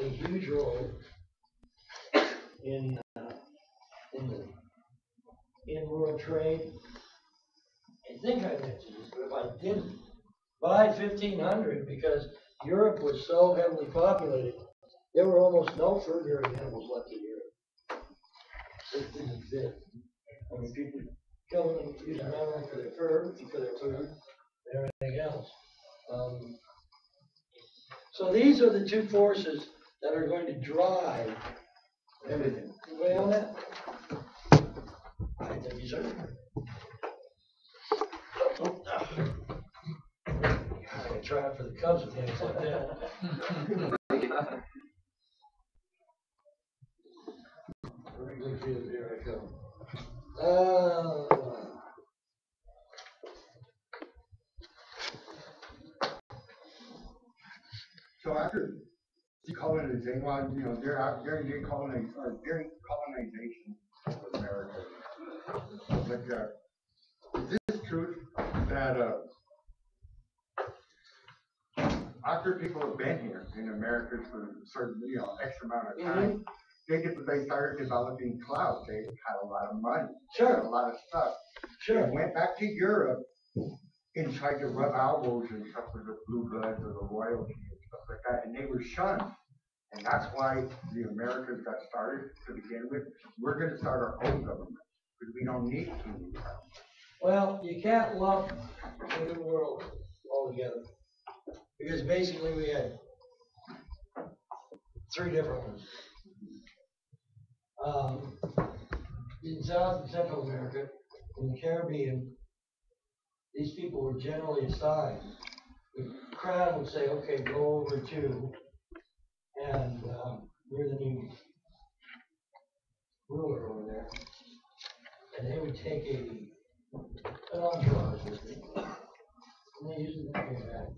a huge role in world trade. I think I mentioned this, but if I didn't, by 1500, because Europe was so heavily populated, there were almost no fur-bearing animals left in Europe. It didn't exist. I mean, people killing them, using them for their fur, for their food, and everything else. So these are the two forces that are going to drive everything. Anybody on that? I think you should. I can try it for the Cubs with games like that. Very good field, here I come. So after decolonization, well, you know, during colonization of America, like, is this truth that after people have been here in America for a certain, you know, X amount of time, they started developing clout. They had a lot of money, Sure, a lot of stuff. sure. They went back to Europe and tried to rub elbows and stuff with the blue bloods or the royalty and stuff like that, and they were shunned. And that's why the Americans got started to begin with. We're going to start our own government because we don't need to. Well, you can't lump the New World all together because basically we had three different ones. In South and Central America, in the Caribbean, these people were generally assigned. The crown would say, okay, go over to, and you're the new ruler over there. And they would take an entourage with them. And they usually came back.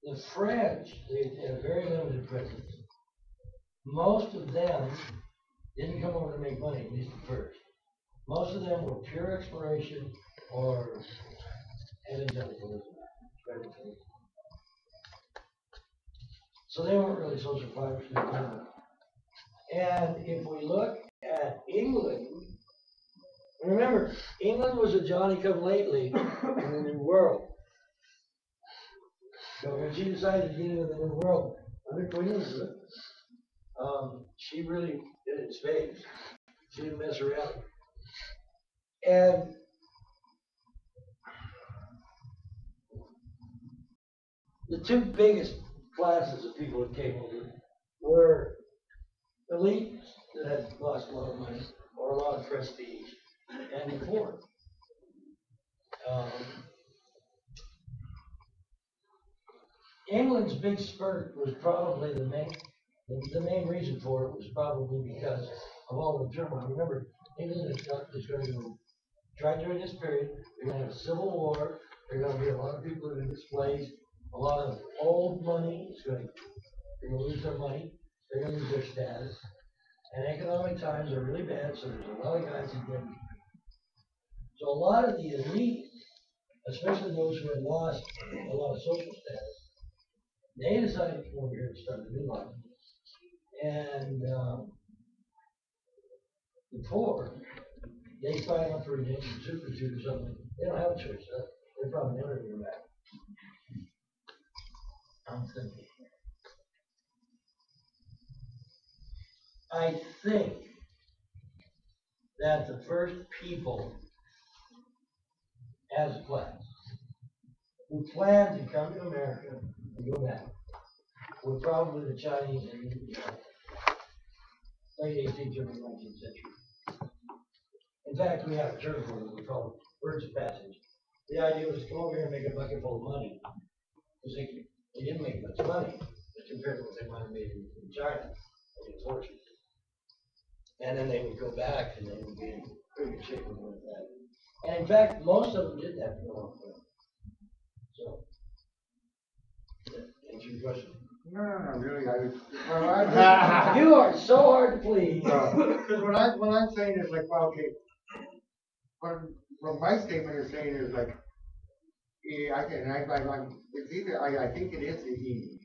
The French, they had a very limited presence. Most of them didn't come over to make money, at least at first. Most of them were pure exploration or evangelicalism. So they weren't really social fighters to begin with. And if we look at England, remember, England was a Johnny-come-lately in the New World. So when she decided to get into the New World, under Queen Elizabeth, she really did it in spades. She didn't mess around. And the two biggest classes of people that came over were elites that had lost a lot of money or a lot of prestige, and the poor. England's big spurt was probably the main reason for it was probably because of all the turmoil. Remember, England is going to try during this period. They're going to have a civil war. There are going to be a lot of people that are displaced. A lot of old money is going to lose their money. They're going to lose their status. And economic times are really bad, so there's a lot of guys in debt. So a lot of the elite, especially those who had lost a lot of social status, they decided to come over here and start a new life. And the poor, they sign up for a superstitute or something. They don't have a choice. They're probably never going to go back. I'm thinking. I think that the first people as a class who planned to come to America and go back were probably the Chinese in the late 18th or 19th century. In fact, we have a term for them we call it birds of passage. The idea was to come over here and make a bucket full of money. Because they didn't make much money compared to what they might have made in China in fortune. And then they would go back and they would be in pretty good shape with that. And in fact, most of them did that for a long time. So, answer your question. No, really. You are so hard to please. Because what I'm saying is like, well, okay, what my statement is saying is like, Yeah, it's either, I think it is the English,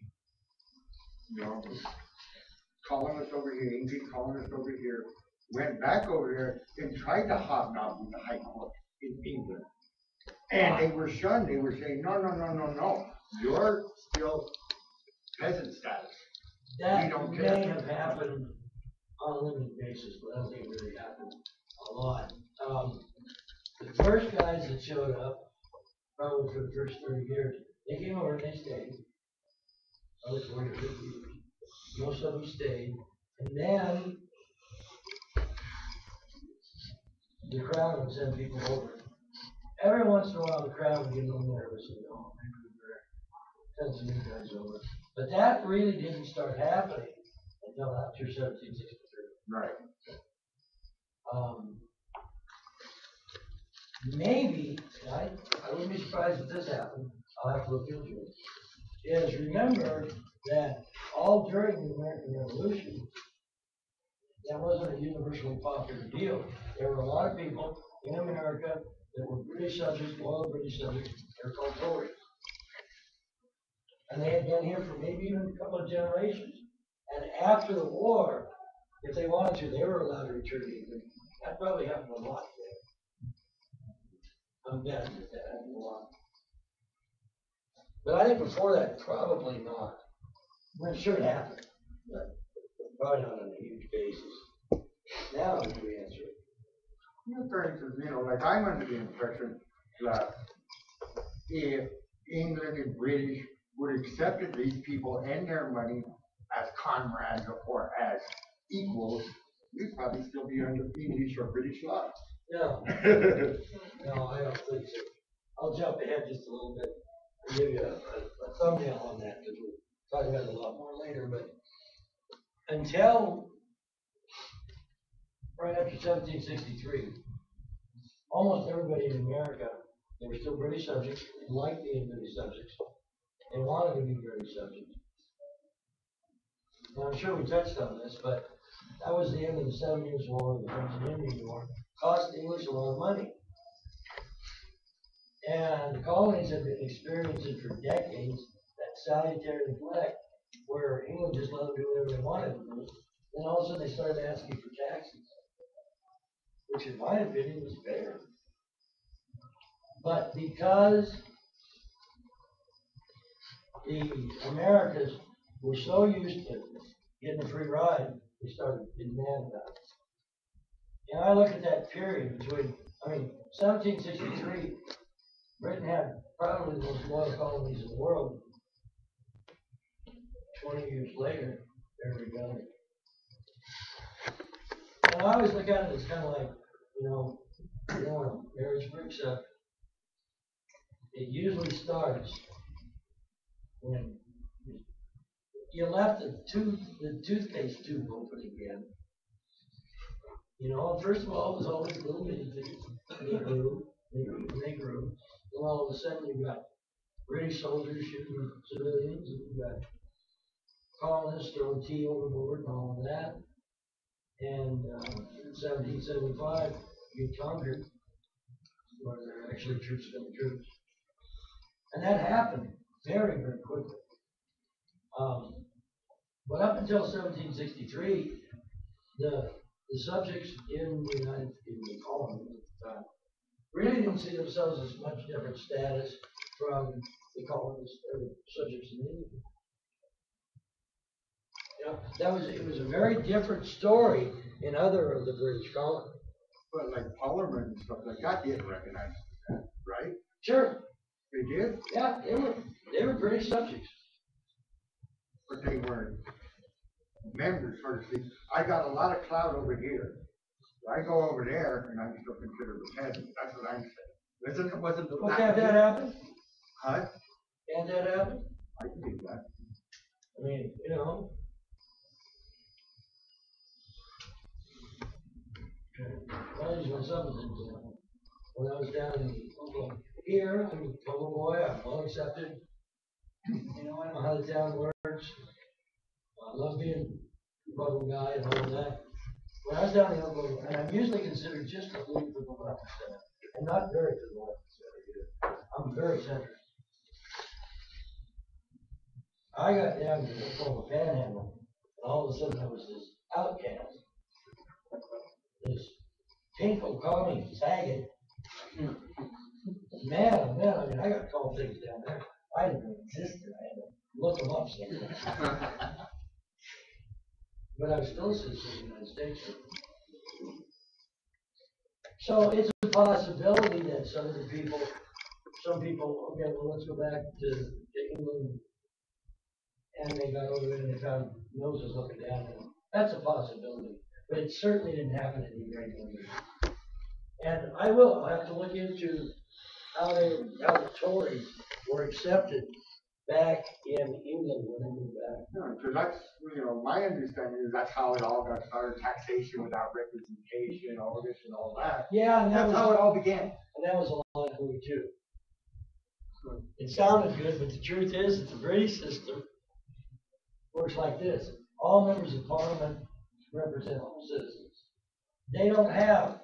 you know, colonists over here, English colonists over here, went back over there and tried to hobnob with the High Court in England. And they were shunned. They were saying, no, no, no, no, no. You're still peasant status. That may have happened on a limited basis, but I don't think it really happened a lot. The first guys that showed up, probably for the first 30 years, they came over and they stayed. Probably 40 or 50 years. Most of them stayed. And then the crown would send people over. Every once in a while, the crown would get a little nervous and go, send some new guys over. But that really didn't start happening until after 1763. Right. Maybe, I wouldn't be surprised if this happened, I'll have to look into it, is remember that all during the American Revolution, that wasn't a universally popular deal. There were a lot of people in America that were British subjects, loyal British subjects, they're called Tories. And they had been here for maybe even a couple of generations. And after the war, if they wanted to, they were allowed to return to England. That probably happened a lot there. I'm betting that happened a lot. But I think before that, probably not. I'm sure it happened, but probably not on a huge basis. Now is the answer. For instance, like I'm under the impression that if England and British would have accepted these people and their money as comrades or as equals, we'd probably still be under English or British law. No, no, I don't think so. I'll jump ahead just a little bit and give you a thumbnail on that because we'll talk about it a lot more later. But until right after 1763, almost everybody in America, they were still British subjects, they liked being British subjects, they wanted to be British subjects. Now, I'm sure we touched on this, but that was the end of the 7 Years' War, the French and Indian War, cost the English a lot of money. And the colonies had been experiencing for decades that salutary neglect where England just let them do whatever they wanted to do. Then all of a sudden they started asking for taxes, which in my opinion was fair. But because the Americans were so used to getting a free ride, they started getting mad about it. And I look at that period between, 1763, Britain had probably the most loyal colonies in the world. 20 years later, they're rebelling. And I always look at it as kind of like, when marriage breaks up, it usually starts when you left the toothpaste tube open again. First of all, it was always little bitty things. They grew. And all of a sudden, you got British soldiers shooting civilians, and you got colonists throwing tea overboard and all of that. And in 1775, you get conquered, where there are actually troops within troops. And that happened very, very quickly. But up until 1763, the subjects in the colonies at the time really didn't see themselves as much different status from the colonists or the subjects in England. It was a very different story in other of the British colonies. But like Parliament and stuff like that didn't recognize that, right? Sure. They did? Yeah, they were British subjects. But they weren't members, so to speak. I got a lot of clout over here. I go over there and I'm still considered a peasant. That's what I'm saying. Wasn't the Can't that happen? Huh? Can't that happen? I can do that. I'll use myself as an example. When I was down here, I'm a Provo boy, I'm well accepted. I know how the town works. I love being a Provo guy and all of that. When I was down in Provo, and I'm usually considered just a little bit of a left, and not very good left. I'm very centered. I got down to what's called the panhandle, and all of a sudden I was this outcast, this pink O'Connell sagging. Man, oh man, I mean, I got called things down there. I didn't even exist there. I had to look them up somewhere. But I was still a citizen of the United States. So it's a possibility that some people, okay, well, let's go back to England, and they got over there and they found noses looking down at them. That's a possibility, but it certainly didn't happen in the Great England. And I'll have to look into how the Tories were accepted back in England when they moved back. No, because that's, my understanding is that's how it all got started, taxation without representation, all this and all that. Yeah, and that's how it all began. And that was a lot of hooey too. It sounded good, but the truth is that the British system works like this. All members of Parliament represent all citizens. They don't have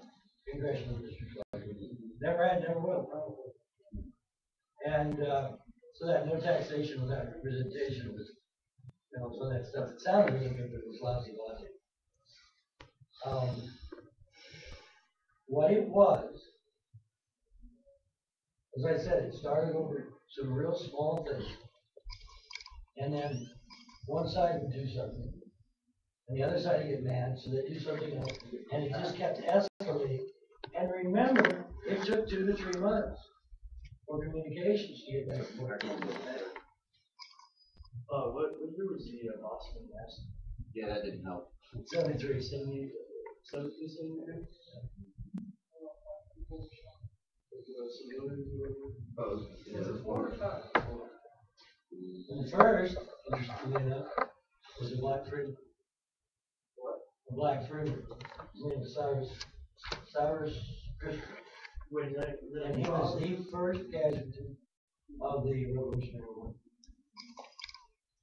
congressional districts like we do. Never had, never will, probably. And so that no taxation without representation was, so that stuff. It sounded really good, but it was lousy logic. What it was, as I said, it started over some real small things. And then one side would do something, and the other side would get mad, so they do something else. And it just kept escalating. And remember, it took 2 to 3 months for communications to get back. What year was the Boston Mass? Yeah, that didn't help. 73. 73. And the first, interestingly enough, was a black freedman. What? A black freedman. His name was Cyrus Christian. And he was the first casualty of the Revolutionary War.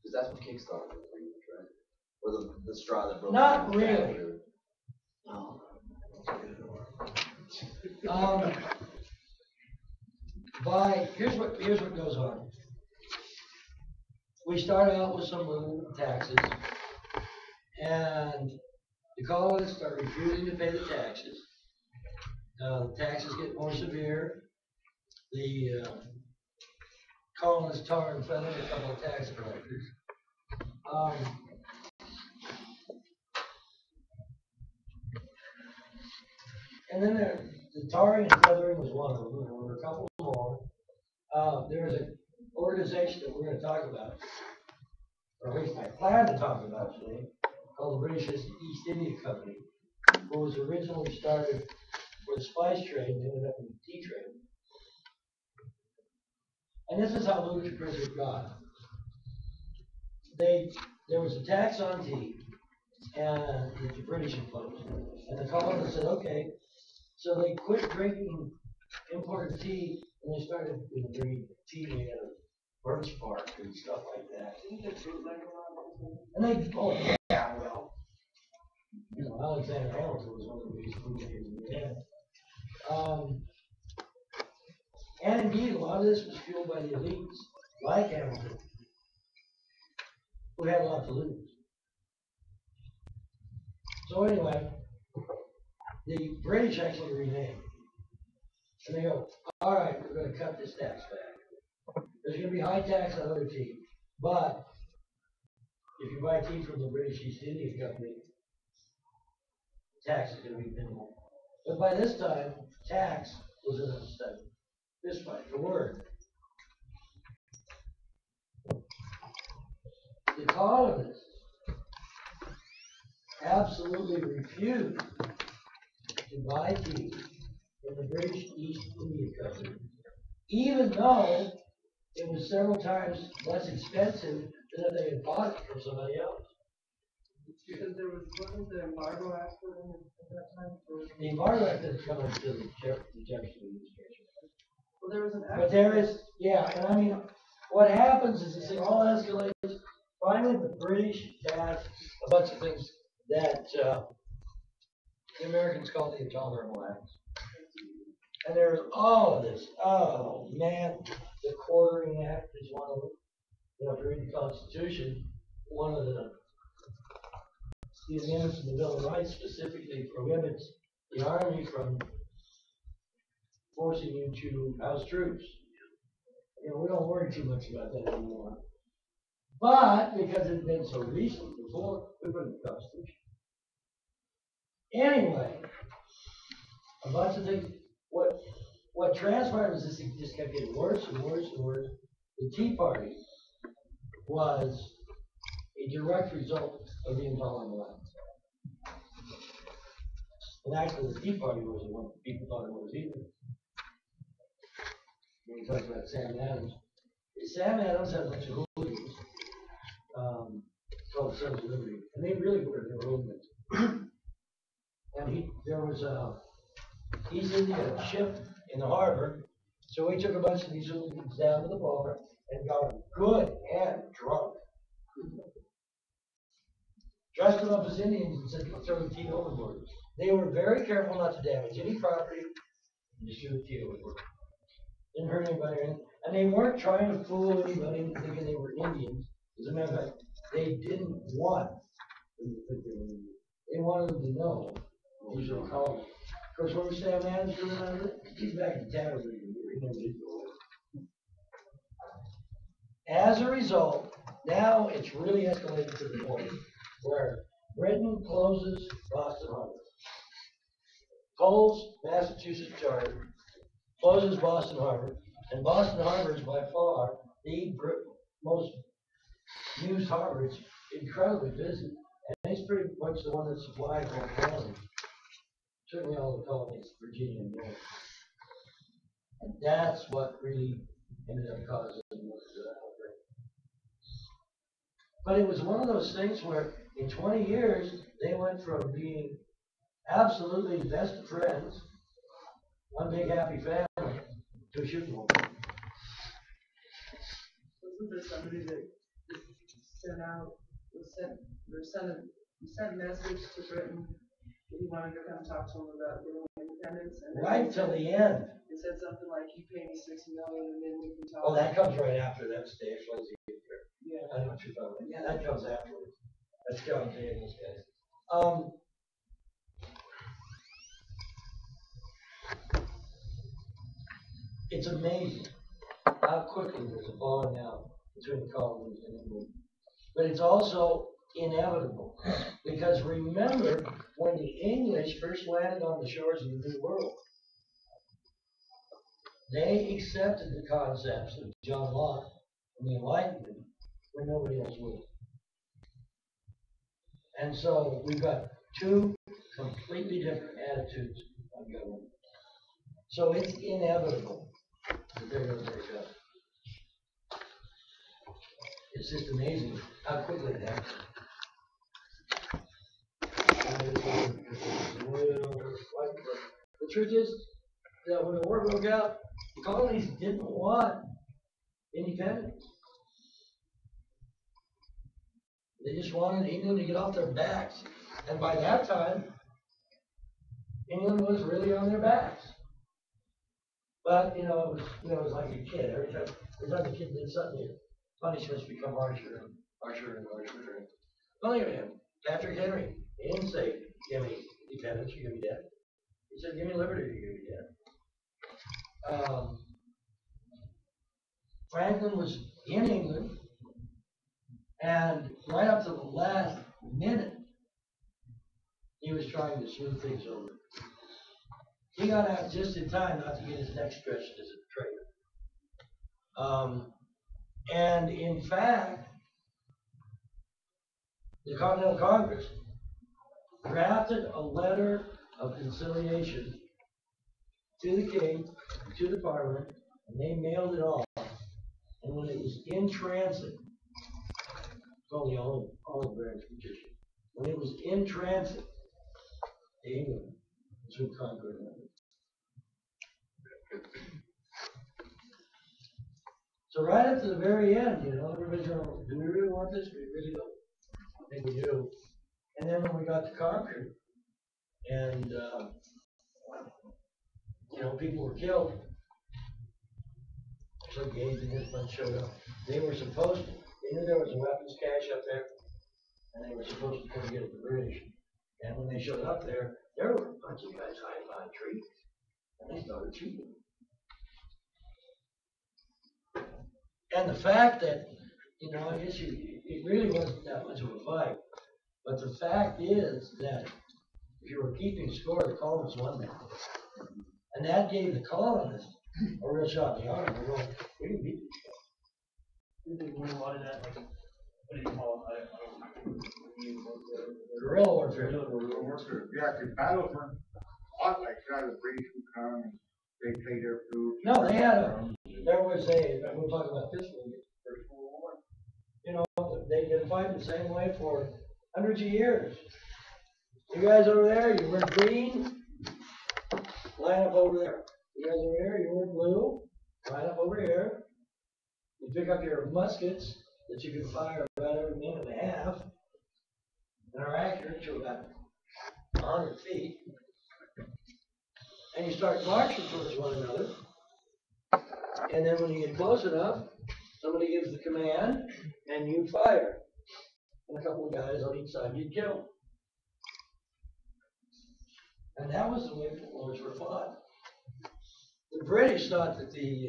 Because that's what kickstarted it, pretty much, right? Or the straw that broke. Not really. No. Here's what goes on. We start out with some little taxes, and the colonists start refusing to pay the taxes. The taxes get more severe. The colonists tar and feather a couple of tax collectors. And then the tarring and feathering was one of them. There were a couple more. There was an organization that we're going to talk about, or at least I plan to talk about today, called the British East India Company, who was originally started for the spice trade and ended up in the tea trade. And this is how ludicrous it got. There was a tax on tea, and the British imposed, and the colonists said, okay. So they quit drinking imported tea, and they started drinking tea made out of birch bark and stuff like that. And they, well, Alexander Hamilton was one of the biggest food makers we had. And indeed, a lot of this was fueled by the elites, like Hamilton, who had a lot to lose. So anyway, the British actually renamed. And they go, all right, we're going to cut this tax back. There's going to be high tax on other tea. But if you buy tea from the British East India Company, tax is going to be minimal. But by this time, tax was in a study. This fight, the word. The colonists absolutely refused to buy tea from the British East India Company, even though it was several times less expensive than if they had bought it from somebody else. Because wasn't the embargo act at that time? The embargo act didn't come until the Jefferson administration. Well, there was an act. But there is, yeah, and I mean, what happens is it all escalates. Finally, the British passed a bunch of things that the Americans call the Intolerable Acts. And there's all of this. Oh, man, the Quartering Act is one of them. you know, if you read the Constitution, one of the amendments in the Bill of Rights specifically prohibits the Army from forcing you to house troops. You know, we don't worry too much about that anymore. But because it's been so recent before, we put it in the Constitution. Anyway, a bunch of things. What transpired was this thing just kept getting worse and worse and worse. The Tea Party was a direct result of the intolerant left. And actually, the Tea Party was the one people thought it was either. When we talk about Sam Adams, Sam Adams had a bunch of hooligans called Sons of Liberty, and they really were hooligans. And there was a East India ship in the harbor, so we took a bunch of these hooligans down to the bar and got them good and drunk. Dressed them up as Indians and said, throw the tea overboard. They were very careful not to damage any property and just threw the tea overboard. Didn't hurt anybody, and they weren't trying to fool anybody into thinking they were Indians. As a matter of fact, they didn't want them to think they were Indians. They wanted them to know these were colonists. Of course, what was Sam Adams doing out of it? He's back in town over here. He never did go away. As a result, now it's really escalated to the point where Britain closes Boston Harbor. Cole's Massachusetts charter closes Boston Harbor, and Boston Harbor is by far the most used harbor. It's incredibly busy, and it's pretty much the one that supplies all the colonies. Certainly all the colonies, Virginia and Maryland. And that's what really ended up causing the outbreak. But it was one of those things where in 20 years, they went from being absolutely best of friends, one big happy family, to a shooting war. Wasn't there somebody that sent a message to Britain that he wanted to come talk to him about getting independence? And Right till the end. It said something like, "You pay me $6 million, and then we can talk." Oh, that comes right after that stage. Yeah. I know what you're talking about. Yeah, that comes afterwards. That's John Jay and those guys. It's amazing how quickly there's a falling out between the colonies and England. But it's also inevitable. Because remember, when the English first landed on the shores of the New World, they accepted the concepts of John Locke and the Enlightenment when nobody else would. And so we've got two completely different attitudes on government. So it's inevitable that they're going to break up. It's just amazing how quickly it happens. The truth is that when the war broke out, the colonies didn't want independence. They just wanted England to get off their backs. And by that time, England was really on their backs. But, it was like a kid. Every time the kid did something, punishments become harsher and harsher and harsher. Well, look at him, Patrick Henry. He didn't say, give me independence, you give me death. He said, give me liberty, you give me death. Franklin was in England, and right up to the last minute, he was trying to smooth things over. He got out just in time not to get his neck stretched as a traitor. And in fact, the Continental Congress drafted a letter of conciliation to the king, to the parliament, and they mailed it off. And when it was in transit, called the Olive Branch Petition. When it was in transit to England, it was Congress. So right up to the very end, everybody's going, do we really want this? We really don't. I think we do. And then when we got to Concord, and people were killed, so Gabe and his bunch showed up. They were supposed to They knew there was a weapons cache up there, and they were supposed to go get the British. And when they showed up there were a bunch of guys hiding behind trees, and they started shooting. And the fact that, you know, I guess it really wasn't that much of a fight, but the fact is that if you were keeping score, the colonists won that. And that gave the colonists a real shot in the arm. They're going, we can beat these guys. We did a lot of that, like, what do you call it? I don't know. Guerrilla warfare. Yeah, because battles weren't fought like that. The British would come and they play their flute. No, they had there was we'll talk about this one, First World War. You know, they've been fighting the same way for hundreds of years. You guys over there, you wear green, line up over there. You guys over here, you wear blue, line up over here. You pick up your muskets that you can fire about every minute and a half, and are accurate to about 100 feet. And you start marching towards one another. And then when you get close enough, somebody gives the command, and you fire. And a couple of guys on each side you'd kill. And that was the way the wars were fought. The British thought that the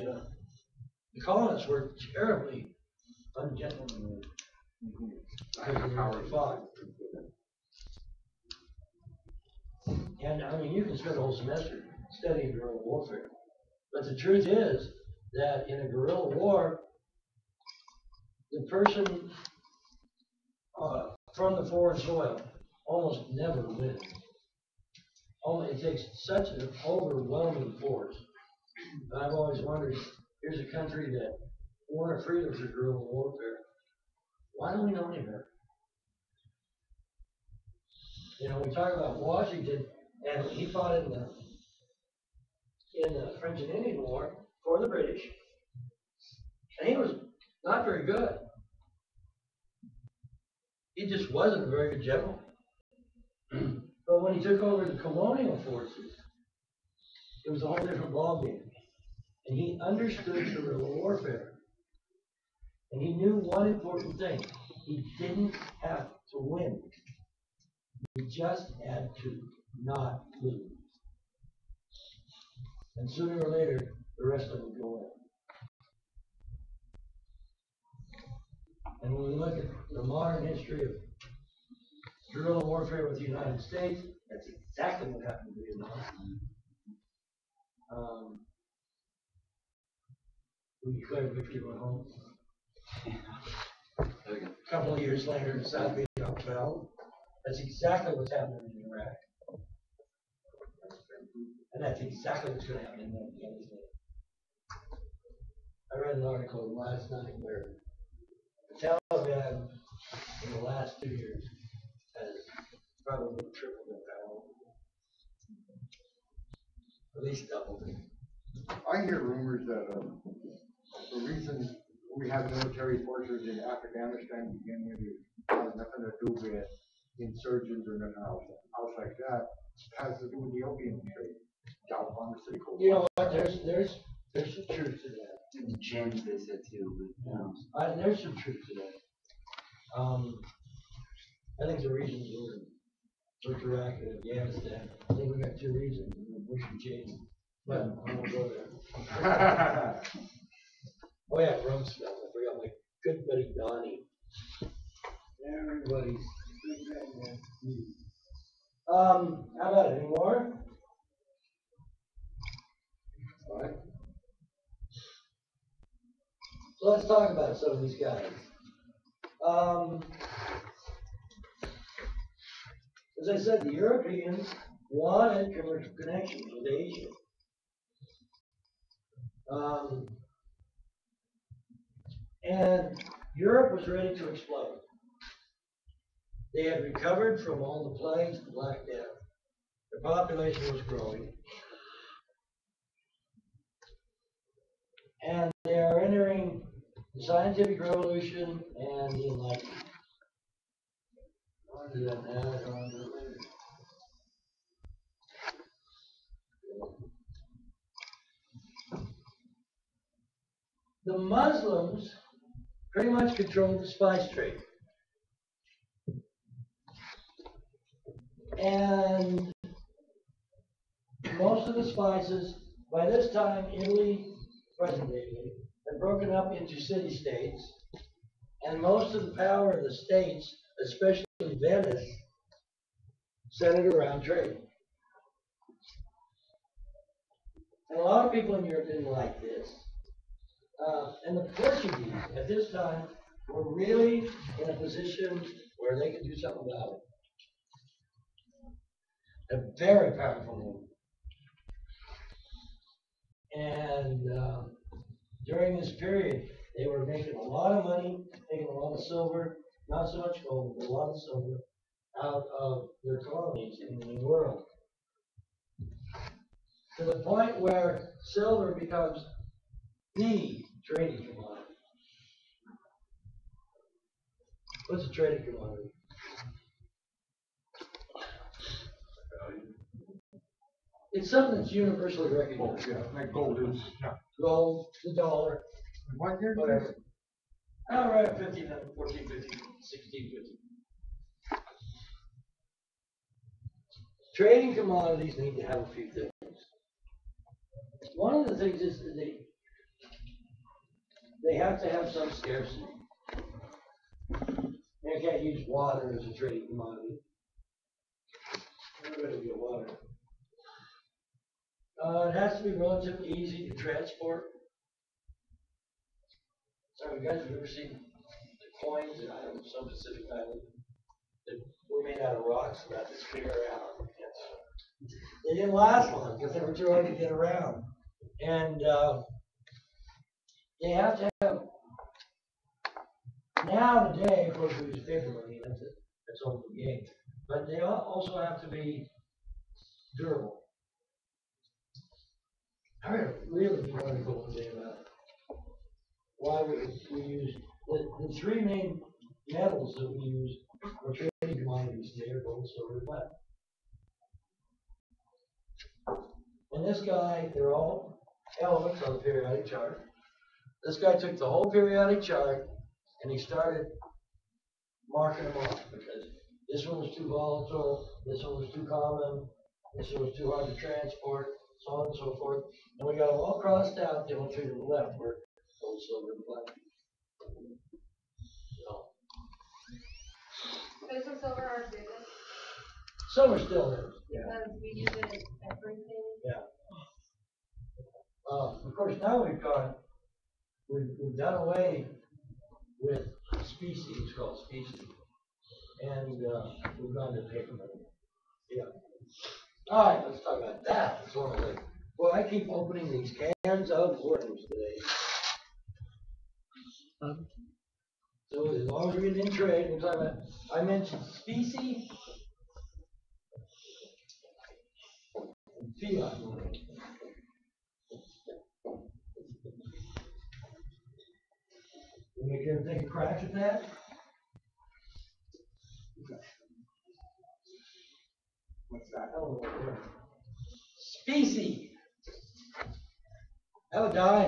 colonists were terribly ungentlemanly because of how they fought. And I mean, you can spend a whole semester studying guerrilla warfare. But the truth is that in a guerrilla war, the person from the foreign soil almost never wins. It takes such an overwhelming force. And I've always wondered, here's a country that won our freedom through guerrilla warfare. Why don't we know any better? You know, we talk about Washington, and he fought in the French and Indian War for the British, and he was not very good. He just wasn't a very good general. But when he took over the colonial forces, it was a whole different ballgame. And he understood guerrilla warfare. And he knew one important thing. He didn't have to win. He just had to not lose. And sooner or later, the rest of it would go away. And when we look at the modern history of guerrilla warfare with the United States, that's exactly what happened in Vietnam. We declared victory went home. A couple of years later, South Vietnam fell. That's exactly what's happening in Iraq. And that's exactly what's going to happen in Afghanistan. I read an article last night where the Taliban in the last 2 years has probably tripled their power. At least doubled it. I hear rumors that the reason we have military forces in Afghanistan to begin with has nothing to do with insurgents or nothing else like that. It has to do with the opium trade. Pharmaceutical. You know what? There's some truth to that. And the gins they said too, but There's some truth to that. I think the reasons were Iraq and Afghanistan. I think we got 2 reasons: Bush and Cheney. But I won't go there. Oh yeah, Rumsfeld. I forgot my good buddy Donnie. Everybody's big bad man. How about it? Any more? All right. So let's talk about some of these guys. As I said, the Europeans wanted commercial connections with Asia. And Europe was ready to explode. They had recovered from all the plagues of the Black Death. Their population was growing. And they are entering the scientific revolution and the Enlightenment. I'll do that now, I'll do it later. The Muslims pretty much controlled the spice trade. And most of the spices, by this time, Italy, present-day Italy, had broken up into city-states, and most of the power of the states, especially Venice, centered around trade. And a lot of people in Europe didn't like this. And the Portuguese, at this time, were really in a position where they could do something about it. A very powerful movement. And during this period, they were making a lot of money, making a lot of silver, not so much gold, but a lot of silver, out of their colonies in the New World. To the point where silver becomes the trading commodity. What's a trading commodity? It's something that's universally recognized. Yeah, like gold is, yeah. Gold, the dollar, What year? whatever. Oh, right, 15, 14, 15, 16, 15. Trading commodities need to have a few things. One of the things is that they have to have some scarcity. You can't use water as a trading commodity. Everybody get water. It has to be relatively easy to transport. So, you guys have ever seen the coins in some Pacific island that were made out of rocks about this big around? They didn't last long because they were too hard to get around. And they have to have, now today, of course, we use paper money, that's all the game. But they also have to be durable. I read a really good article one day about why we use the three main metals that we use for trading commodities today are gold, silver, and lead. And this guy, they're all elements on the periodic chart. This guy took the whole periodic chart and he started marking them off because this one was too volatile, this one was too common, this one was too hard to transport, so on and so forth. And we got them all crossed out, they went through to the left where gold, silver, and lead. So, Isn't silver our biggest? silver still is, yeah. Because we use it in everything. Yeah. Of course, now we've done away with species, called species, and we've gone to paper money. Yeah. All right, let's talk about that. That's one of the. Well, I keep opening these cans of worms today. So as long as we're in trade, we're talking about. I mentioned specie and fiat money. You ever take a crack at that? What's that? I don't know what word. Specie. I have a die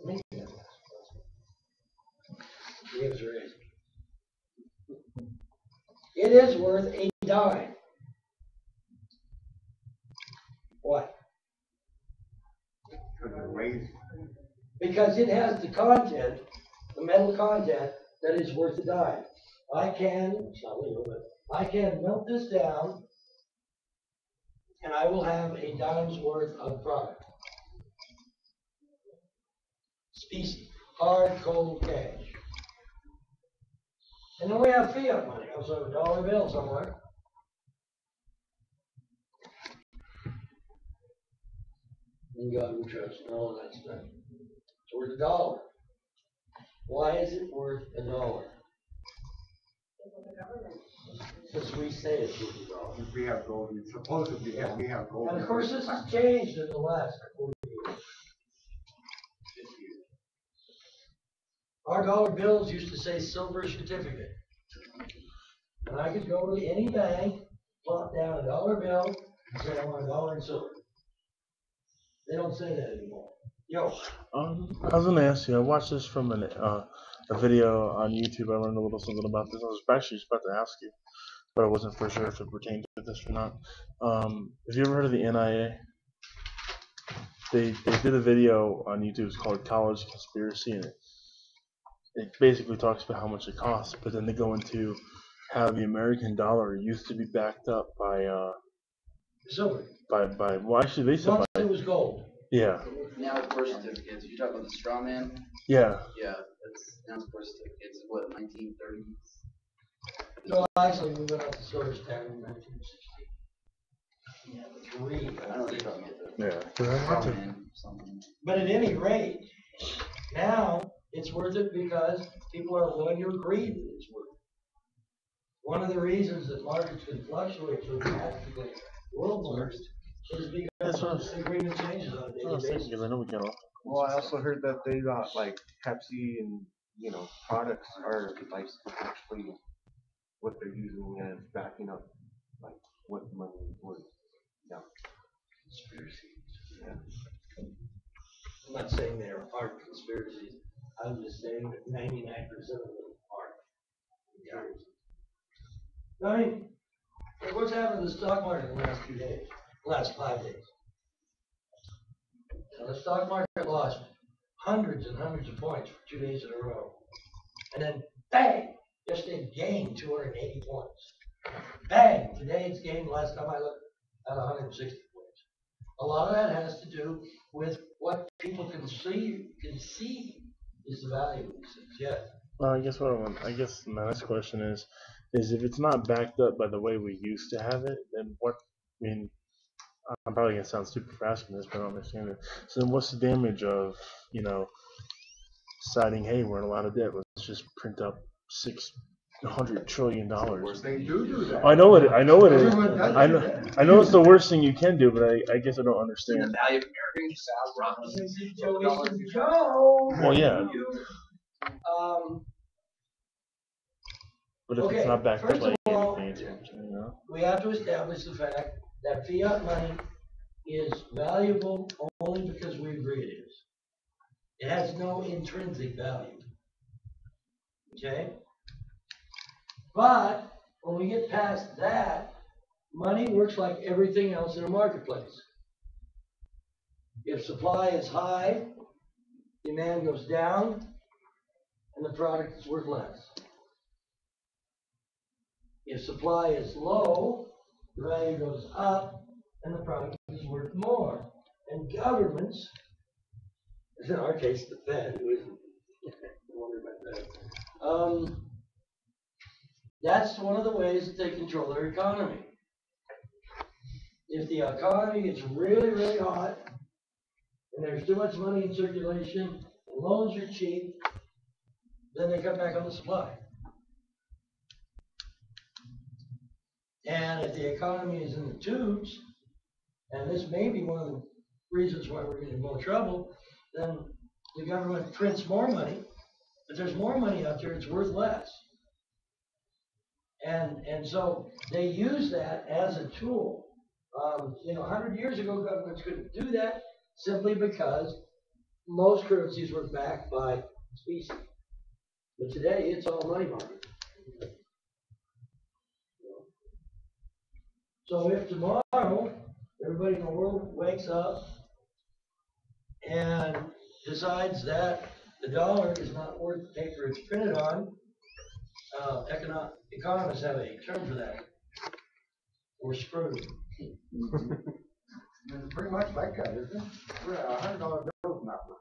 in here. Yes, there is. It is worth a dime. Why? Because it has the content, the metal content, that is worth a dime. It's not legal, but I can melt this down and I will have a dime's worth of product. Specie, hard, cold cash. And then we have fiat money. I also have a dollar bill somewhere. In God we trust, and all of that stuff. It's worth $1. Why is it worth $1? Because we say it's worth $1. We have gold. Supposedly, yeah, we have gold. And of course, this has changed in the last 40 years. 50 years. Our dollar bills used to say silver certificate. And I could go to any bank, plop down a dollar bill, and say I want $1 in silver. They don't say that anymore. Yo, I was gonna ask you. I watched this from a video on YouTube. I learned a little something about this. I was actually just about to ask you, but I wasn't for sure if it pertained to this or not. Have you ever heard of the NIA? They did a video on YouTube. It's called College Conspiracy, and it basically talks about how much it costs. But then they go into how the American dollar used to be backed up by silver. well, actually they said Once by it was gold. yeah. Now it's birth certificates. You talk about the straw man? Yeah. Yeah, that's now it's birth certificates. What, 1930s? No, actually, we went up to silver standard in 1960. Yeah, I don't know what you're talking about. Yeah. Straw man, something. But at any rate, now it's worth it because people are willing to agree that it's worth it. One of the reasons that markets can fluctuate so drastically worldwide is because the agreement changes on a daily basis. Because I know we get off. Well, I also heard that they got like Pepsi and products are like actually what they're using as backing up like what money is worth. Yeah. Conspiracy. Yeah. I'm not saying there aren't conspiracies. I'm just saying that 99% of them are. Yeah. I mean, look what's happened to the stock market in the last 2 days, last 5 days. Now, the stock market lost hundreds and hundreds of points for 2 days in a row. And then, bang, yesterday it gained 280 points. Bang, today it's gained, last time I looked, at 160 points. A lot of that has to do with what people can see is the value of these things. Yes. Well, I guess my next question is if it's not backed up by the way we used to have it, then what? I mean, I'm probably gonna sound super fast in this, but I don't understand it. So then, what's the damage of deciding, hey, we're in a lot of debt. Let's just print up $600 trillion. They do that. I know it. I know it is. Everyone does I know. that. I know it's the worst thing you can do, but I guess I don't And the understand. value of American rockets. This is Joe. Well, yeah. But if Okay, it's not backed up first by of all, anything, we have to establish the fact that fiat money is valuable only because we agree it is. It has no intrinsic value. Okay? But when we get past that, money works like everything else in a marketplace. If supply is high, demand goes down, and the product is worth less. If supply is low, the value goes up, and the product is worth more. And governments, in our case, the Fed, who isn't wondering about that, that's one of the ways that they control their economy. If the economy gets really, really hot, and there's too much money in circulation, and loans are cheap, then they cut back on the supply. And if the economy is in the tubes, and this may be one of the reasons why we're getting in more trouble, then the government prints more money, but there's more money out there, it's worth less. And so they use that as a tool. 100 years ago, governments couldn't do that simply because most currencies were backed by specie. But today, it's all money market. So if tomorrow everybody in the world wakes up and decides that the dollar is not worth the paper it's printed on, economists have a term for that. We're screwed. It's pretty much like that, isn't it? $100 bill's not worth.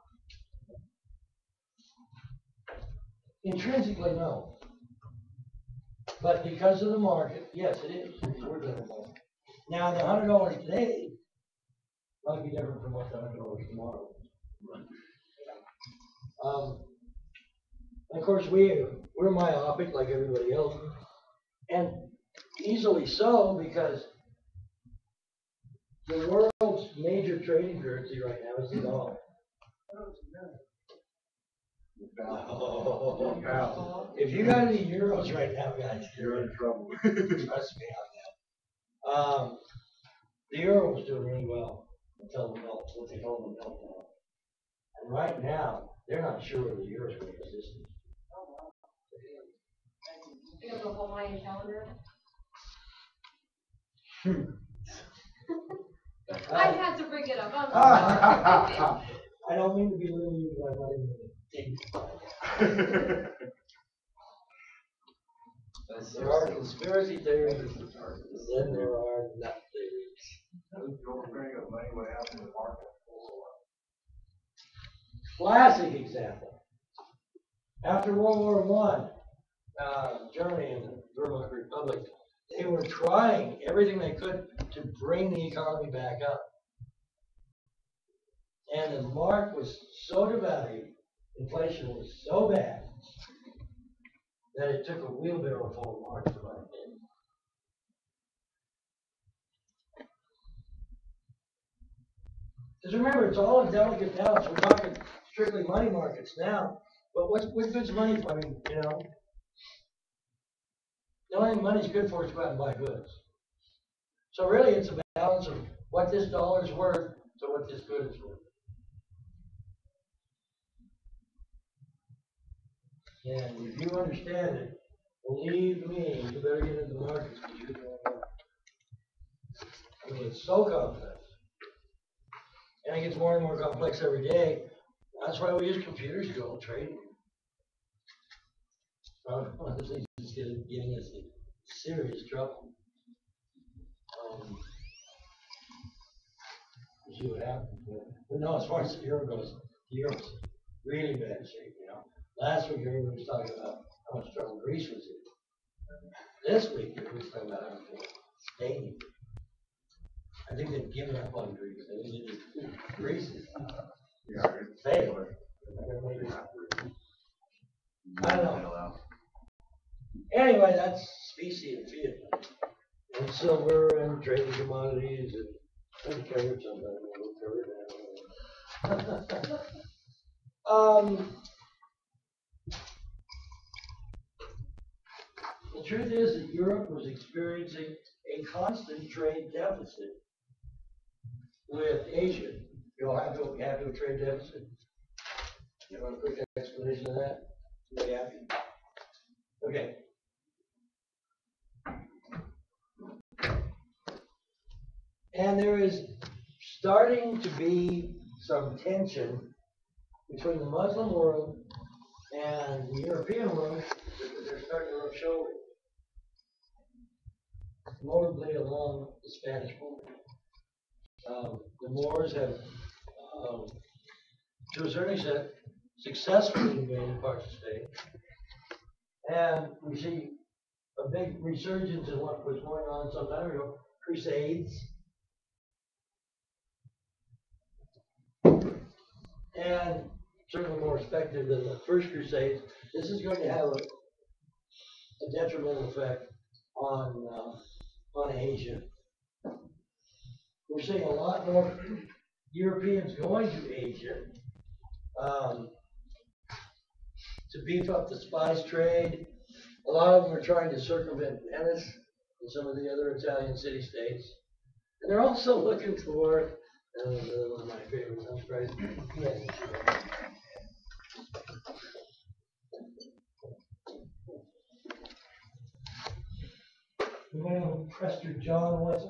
Intrinsically, no. But because of the market, yes, it is. It's worth $100. Now, the $100 today might be different from what the $100 tomorrow is. Of course, we're myopic like everybody else, and easily so, because the world's major trading currency right now is the dollar. Oh, if you got any euros right now, guys, You're in trouble. trust me on that. The euro was doing really well until the melt, what they call the meltdown. And right now, they're not sure whether the euro's going to exist. You have the Hawaiian calendar. I had to bring it up. I'm sorry. I don't mean to be little you, but I'm not even deep. There are conspiracy theories, and then there are nut theories. Classic example. After World War I, Germany and the Weimar Republic, they were trying everything they could to bring the economy back up. And the mark was so devalued, inflation was so bad, that it took a wheelbarrow full of marks to buy it. Because remember, it's all a delicate balance. We're talking strictly money markets now, but what good's money for? I mean, you know, the only thing money's good for is to go out and buy goods. So really, it's a balance of what this dollar's worth to what this good is worth. And if you understand it, believe me, you better get into the markets because you don't know. I mean, it's so complex. And it gets more and more complex every day. That's why we use computers to go trading. One of the things that's getting us in serious trouble. We'll see what happens. But no, as far as the euro goes, the euro's really bad shape, you know. Last week, everybody was talking about how much trouble Greece was in. This week, everybody's talking about how much Spain. I think they've given up on Greece. I think they just Greece is failed. I don't know. Anyway, that's specie and fiat. And silver and trading commodities and covered something. The truth is that Europe was experiencing a constant trade deficit with Asia. You'll have to have a trade deficit. You want a quick explanation of that? Be happy. Okay. And there is starting to be some tension between the Muslim world and the European world. They're starting to rub shoulders, notably along the Spanish border. The Moors have, to a certain extent, successfully invaded parts of Spain. And we see a big resurgence in what was going on some time ago, Crusades. And certainly more effective than the first Crusades. This is going to have a detrimental effect on Asia. We're seeing a lot more Europeans going to Asia to beef up the spice trade. A lot of them are trying to circumvent Venice and some of the other Italian city-states. And they're also looking for, one of my favorites, I'm surprised. Yes. Anybody know who Prester John was?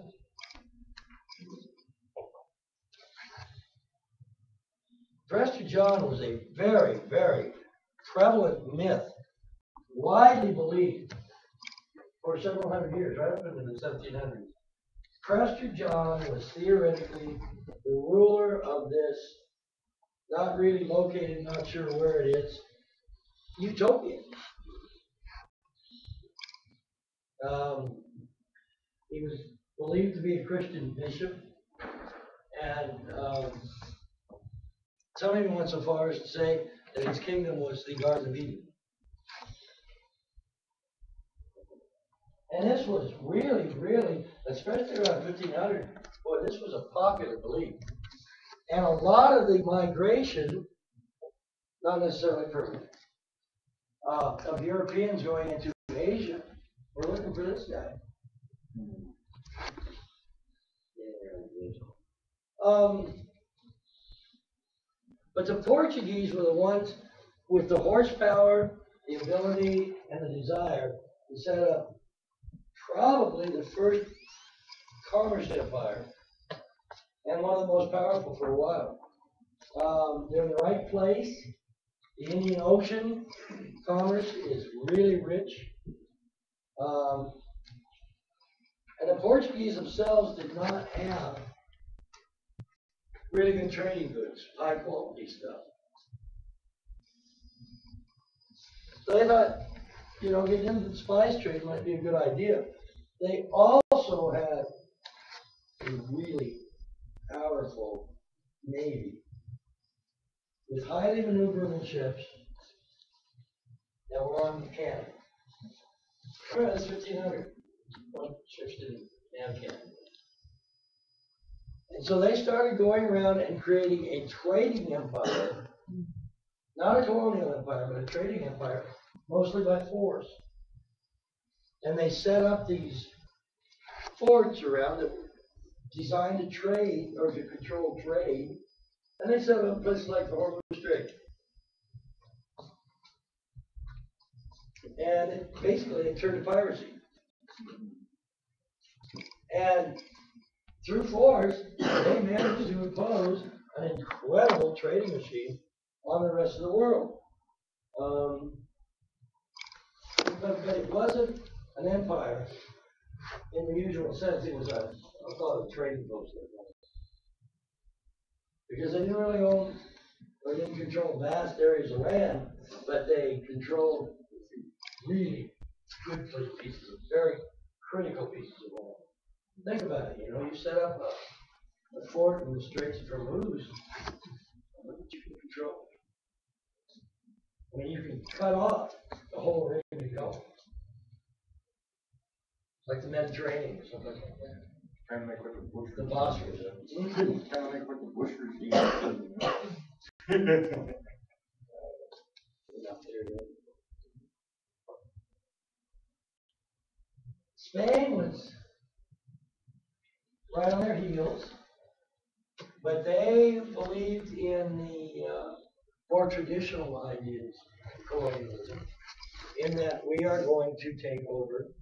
Prester John was a very, very prevalent myth, widely believed for several hundred years, right up into the 1700s. Prester John was theoretically the ruler of this, not really located, not sure where it is, utopia. He was believed to be a Christian bishop, and some even went so far as to say that his kingdom was the Garden of Eden. And this was really, really, especially around 1500, boy, this was a popular belief. And a lot of the migration, not necessarily permanent, of Europeans going into Asia were looking for this guy. But the Portuguese were the ones with the horsepower, the ability, and the desire to set up probably the first commerce empire, and one of the most powerful for a while. They're in the right place. The Indian Ocean commerce is really rich. And the Portuguese themselves did not have really good trading goods, high quality stuff. So they thought, getting into the spice trade might be a good idea. They also had a really powerful navy with highly maneuverable ships that were on cannon. Remember, that's 1500. Most ships didn't have cannon. And so they started going around and creating a trading empire, not a colonial empire, but a trading empire, mostly by force. And they set up these forts around that were designed to trade or to control trade. And they set up places like the Hormuz Strait. And basically it turned to piracy. And through force, they managed to impose an incredible trading machine on the rest of the world. But it wasn't an empire in the usual sense. It was I'll call it a trading post. Because they didn't really own or didn't control vast areas of land, but they controlled really good pieces of very critical pieces of land. Think about it, you set up a fort in the Straits of Hormuz, what you can control. I mean, you can cut off the whole ring of Gulf. Like the Mediterranean or something like that. Kind of like what the Bushers. The Bosphorus. Kind of like what the Bushers did. Spain was right on their heels, but they believed in the more traditional ideas of colonialism, in that we are going to take over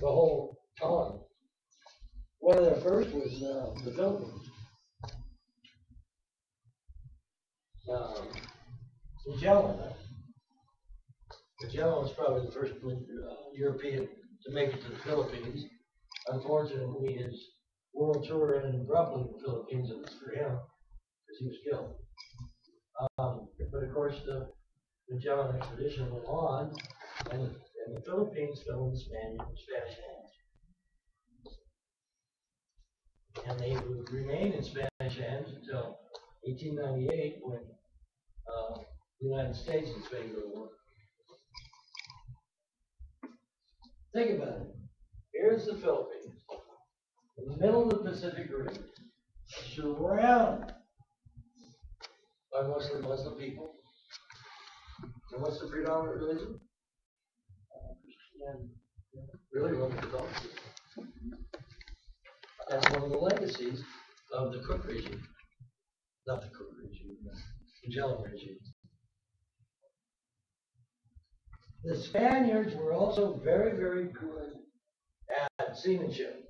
the whole colony. One of their first was the Philippines. Magellan was probably the first European to make it to the Philippines. Unfortunately, his world tour ended abruptly in the Philippines, and it's for him because he was killed. But of course, the Magellan expedition went on, and the Philippines fell in Spanish hands. And they would remain in Spanish hands until 1898, when the United States and Spain go to war. Think about it. Here's the Philippines, in the middle of the Pacific Rim, surrounded by mostly Muslim people. And what's the predominant religion? Christianity. Really, Roman Catholicism. That's one of the legacies of the Cook regime. Not the Cook regime, the Magellan regime. The Spaniards were also very, very good at seamanship.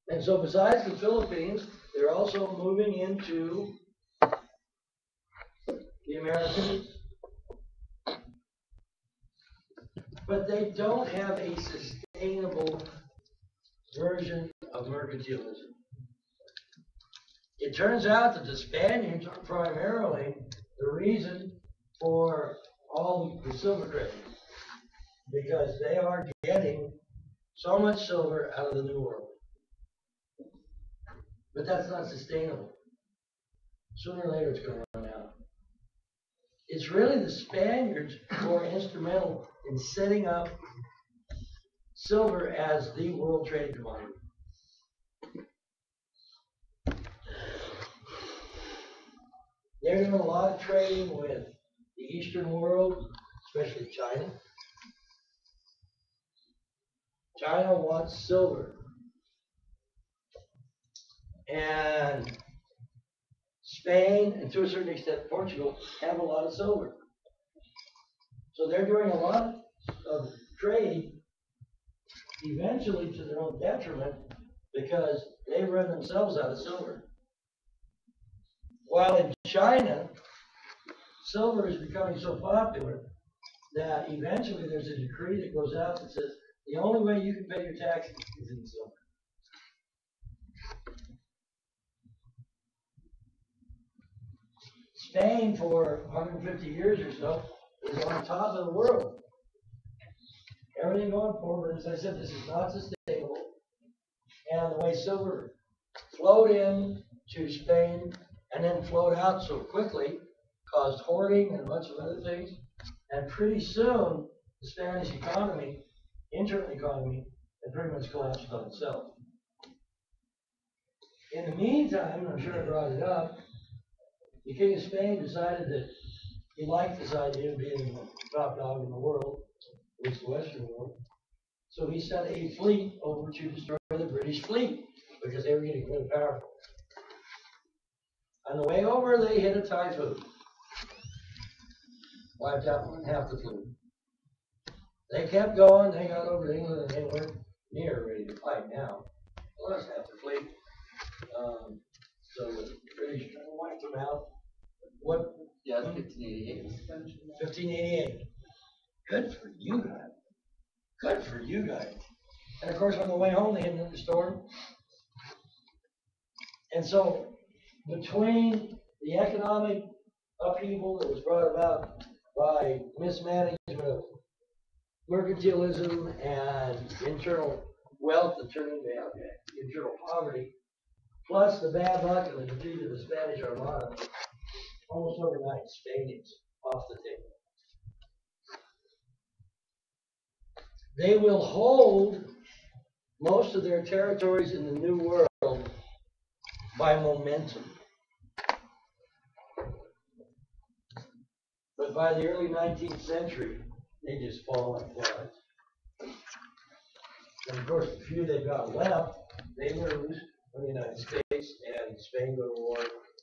And so besides the Philippines, they're also moving into the Americas. But they don't have a sustainable version of mercantilism. It turns out that the Spaniards are primarily the reason for all the silver trade, because they are getting so much silver out of the New World. But that's not sustainable. Sooner or later, it's going to run out. It's really the Spaniards who are instrumental in setting up silver as the world trade commodity. They're doing a lot of trading with the Eastern world, especially China. China wants silver. And Spain, and to a certain extent Portugal, have a lot of silver. So they're doing a lot of trade eventually to their own detriment because they run themselves out of silver. While in China, silver is becoming so popular that eventually there's a decree that goes out that says the only way you can pay your taxes is in silver. Spain, for 150 years or so, was on top of the world. Everything going forward, as I said, this is not sustainable. And the way silver flowed in to Spain and then flowed out so quickly caused hoarding and a bunch of other things. And pretty soon, the Spanish economy, internal economy, had pretty much collapsed on itself. In the meantime, I'm sure I brought it up, the King of Spain decided that he liked this idea of being the top dog in the world, at least the Western world. So he sent a fleet over to destroy the British fleet because they were getting really powerful. On the way over, they hit a typhoon. Wiped out half the fleet. They kept going, they got over to England, and they weren't near ready to fight now. Lost half the fleet. So the British wiped them out. What? Yeah, it's 1588. 1588. Good for you guys. Good for you guys. And of course, on the way home, they hit another storm. And so, between the economic upheaval that was brought about by mismanagement of mercantilism and internal wealth that turned into internal poverty, plus the bad luck and the defeat of the Spanish Armada, almost overnight, Spain is off the table. They will hold most of their territories in the New World by momentum. But by the early 19th century, they just fall like flies. And of course, the few they've got left, they lose from the United States, and Spain go to war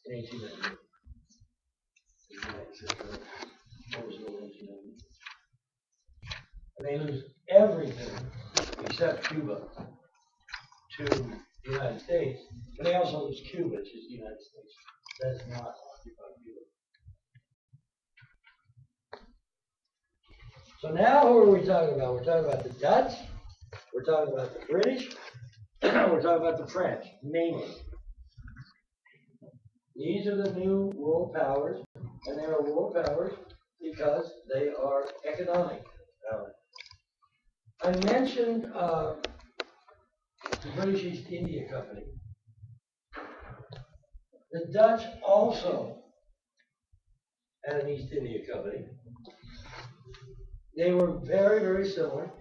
in 1890. And they lose everything except Cuba to the United States. And they also lose Cuba to the United States. That's not occupied Cuba. So now who are we talking about? We're talking about the Dutch, we're talking about the British, we're talking about the French, mainly. These are the new world powers, and they are world powers because they are economic powers. I mentioned the British East India Company. The Dutch also had an East India Company. They were very, very similar.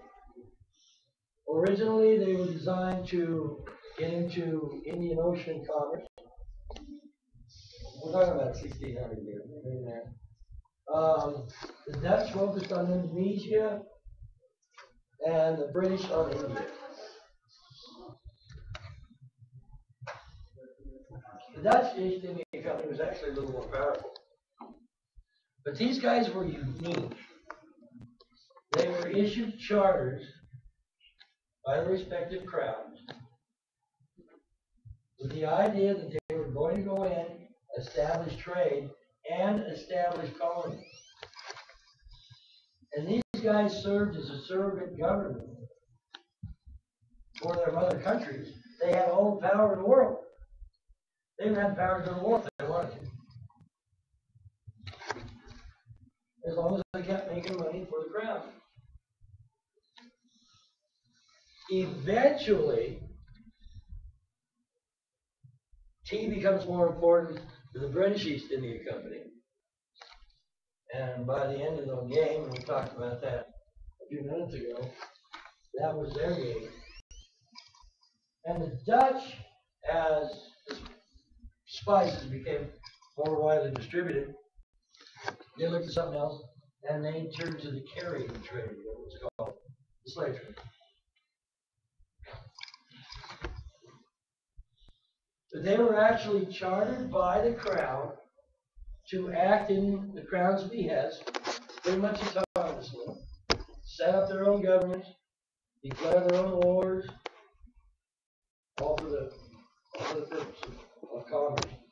Originally, they were designed to get into Indian Ocean commerce. We're talking about 1600 years. The Dutch focused on Indonesia, and the British on India. The Dutch East India Company was actually a little more powerful. But these guys were unique. They were issued charters by the respective crowns with the idea that they were going to go in, establish trade, and establish colonies. And these guys served as a surrogate government for their mother countries. They had all the power in the world. They even had power to go to war if they wanted to. As long as they kept making money for the crown. Eventually, tea becomes more important to the British East India Company. And by the end of the game, and we talked about that a few minutes ago, that was their game. And the Dutch, as spices became more widely distributed, they looked at something else, and they turned to the carrying trade, what was called the slave trade. But they were actually chartered by the crown to act in the crown's behest, pretty much autonomously, set up their own governments, declare their own wars, all for the purpose of commerce.